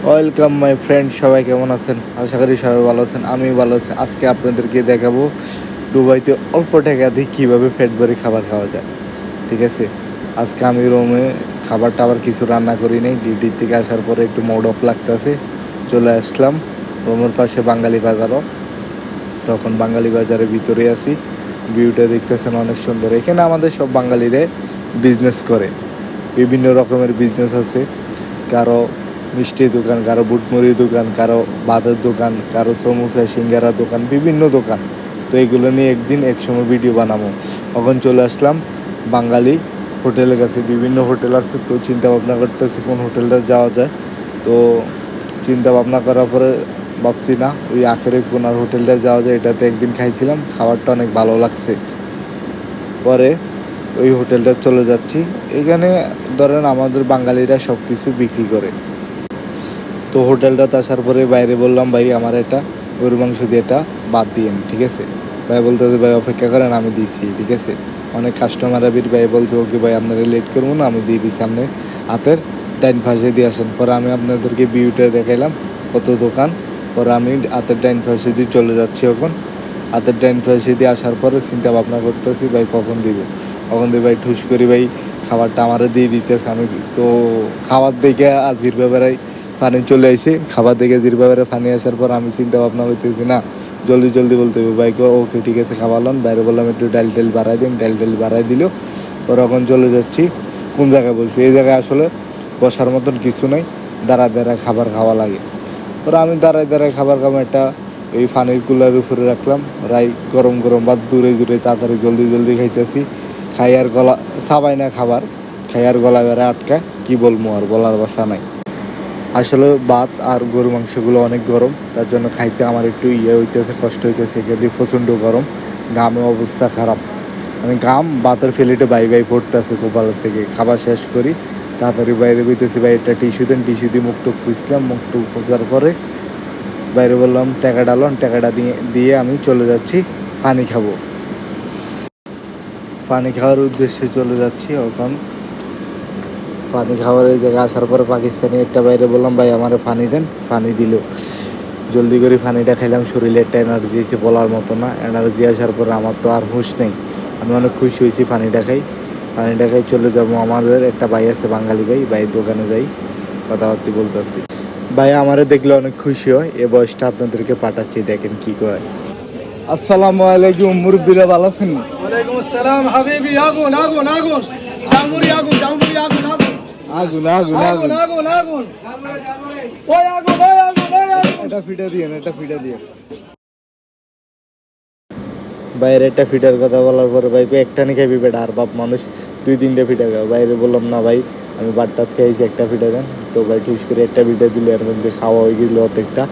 Welcome my friend, সবাই কেমন আছেন? আশা করি সবাই ভালো আছেন। আমি ভালো আছি। আজকে আপনাদেরকে দেখাবো দুবাইতে অল্প টাকা দিয়ে কীভাবে পেট ভরে খাবার খাওয়া যায়। ঠিক আছে, আজকে আমি রুমে খাবার টাবার কিছু রান্না করি নাই। ডিউটির থেকে আসার পরে একটু মুড অফ লাগতেছে, চলে আসলাম রুমের পাশে বাঙালি বাজারও। তখন বাঙালি বাজারের ভিতরে আছি, ভিউটা দেখতেছেন অনেক সুন্দর। এখানে আমাদের সব বাঙালিরে বিজনেস করে, বিভিন্ন রকমের বিজনেস আছে। কারো মিষ্টি দোকান, কারো বুটমুড়ির দোকান, কারো ভাতের দোকান, কারো সমোসা সিঙ্গারা দোকান, বিভিন্ন দোকান। তো এগুলো নিয়ে একদিন একসময় ভিডিও বানাবো। তখন চলে আসলাম বাঙালি হোটেলের কাছে। বিভিন্ন হোটেল আছে, তো চিন্তা ভাবনা করতেছি কোন হোটেলটা যাওয়া যায়। তো চিন্তা ভাবনা করার পরে ভাবছি না, ওই আখেরে কোনার হোটেলটা যাওয়া যায়। এটাতে একদিন খাইছিলাম, খাবারটা অনেক ভালো লাগছে। পরে ওই হোটেলটা চলে যাচ্ছি। এখানে ধরেন আমাদের বাঙালিরা সব কিছু বিক্রি করে। তো হোটেলটাতে আসার পরে বাইরে বললাম, ভাই আমার এটা গরু মাংস দিয়ে এটা বাদ দিয়েন, ঠিক আছে? ভাই বলতে ভাই অপেক্ষা করেন, আমি দিচ্ছি, ঠিক আছে? অনেক কাস্টমার আবির ভাই বলছে, ওকে ভাই আপনারা লেট করবো না, আমি দিয়ে দিচ্ছি, আপনি হাতের ডাইন পাশে দিয়ে আসেন। পরে আমি আপনাদেরকে ভিউটা দেখাইলাম কত দোকান। পরে আমি হাতের ডাইন পাশে দিয়ে চলে যাচ্ছি। এখন হাতের ডাইন পাশে দিয়ে আসার পরে চিন্তা ভাবনা করতেছি, ভাই কখন দিব। কখন দিয়ে ভাই ঠুস করি ভাই খাবারটা আমারও দিয়ে দিতেছে। আমি তো খাবার দেখে আজির ব্যাপারে পানি চলে আসে, খাবার দেখে জির ব্যাপারে পানি আসার পর আমি চিন্তা ভাবনা করতেছি, না জলদি জলদি বলতে হবে। বাইকে ওকে ঠিক আছে খাওয়ালাম। বাইরে বললাম একটু ডাল বাড়াই দিন, ডাল বাড়াই দিল। ওর এখন চলে যাচ্ছি কোন জায়গায় বসবো। এই জায়গায় আসলে বসার মতন কিছু নেই, দাঁড়ায় দাঁড়ায় খাবার খাওয়া লাগে। ওরা আমি দাঁড়ায় দাঁড়ায় খাবার খাবো, একটা এই পানির কুলার উপরে রাখলাম, রাই গরম গরম বা দূরে দূরে তাড়াতাড়ি জলদি জলদি খাইতেছি। খাই আর গলা সাবাই না খাবার, খাই আর গলা বেড়ে আটকায়, কী বলবো আর বলার ভাষা নাই। আসলে ভাত আর গরু মাংসগুলো অনেক গরম, তার জন্য খাইতে আমার একটু হইতেছে, কষ্ট হইতেছে। এখানে প্রচণ্ড গরম, ঘামে অবস্থা খারাপ। মানে ঘাম ভাতের ফেলিটে বাই পড়তেছে কপালের থেকে। খাবার শেষ করি, তাড়াতাড়ি বাইরে বইতেছি, ভাই একটা টিস্যু দেন। টিস্যু দিয়ে মুখটুক খুঁজলাম, মুখটুক খোঁজার পরে বাইরে বললাম টাকা ডালন। টাকাটা দিয়ে আমি চলে যাচ্ছি পানি খাবো। পানি খাওয়ার উদ্দেশ্যে চলে যাচ্ছি। এখন পানি খাওয়ার এই জায়গায় আসার পরে পাকিস্তানি একটা বাইরে বললাম, ভাই আমার পানি দেন। পানি দিল, জলদি করে পানিটা খাইলাম। শরীরে একটা এনার্জি এসে বলার মতো না। এনার্জি আসার পরে আমার তো আর হুঁশ নেই। আমি অনেক খুশি হয়েছি। পানিটা খাই চলে যাবো। আমাদের একটা ভাই আছে বাঙালি ভাই, ভাইয়ের দোকানে যাই, কথাবার্তি বলতেছি। ভাই আমারে দেখলে অনেক খুশি হয়। এ বয়সটা আপনাদেরকে পাঠাচ্ছি, দেখেন কি কয়। আসসালামু আলাইকুম মুরব্বিরা, ভালো আছেন? ওয়ালাইকুম আসসালাম হাবিবি। আগুন আগুন আগুন, জালমুড়ি আগুন, জালমুড়ি আগুন আগুন আগুন আগুন আগুন আগুন আগুন আগুন, ওই আগুন ওই আগুন ওই আগুন। এটা ফিটা দিয়ে বাইরে একটা ফিটার কথা বলার পরে ভাই একটা নি খাইবি বেটা, আর বাপ মানুষ 2-3টা ফিটা খাও। বাইরে বললাম, না ভাই আমি বাটটাত খাইছি, একটা ফিটা দেন। তো ভাই ঠিক করে একটা ফিটা দিলে, এর মধ্যে খাওয়া হয়ে গেছিলো অর্ধেকটা।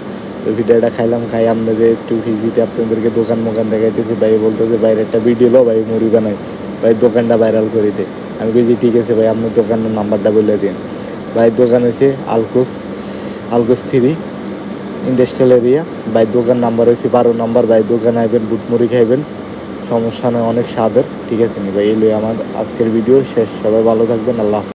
তো ফিটাটা খাইলাম। খাই আপনাদের একটু ভিজিটে আপনাদেরকে দোকান দেখাইতেছি। ভাই বলতেছে বাইরে একটা ভিডিও লো ভাই, মুড়ি বানাই ভাই, দোকানটা ভাইরাল করে দে। আমি বলছি ঠিক আছে ভাই, আপনার দোকানের নাম্বারটা বলে দিন। ভাই দোকান আছে আলকোস 3 ইন্ডাস্ট্রিয়াল এরিয়া। ভাই দোকান নাম্বার হয়েছে 12 নম্বর। ভাই দোকানে আইবেন, বুটমুড়ি খাইবেন, সমস্যা নয়, অনেক স্বাদের। ঠিক আছে নি ভাই, এই লই আমার আজকের ভিডিও শেষ। সবাই ভালো থাকবেন, আল্লাহ।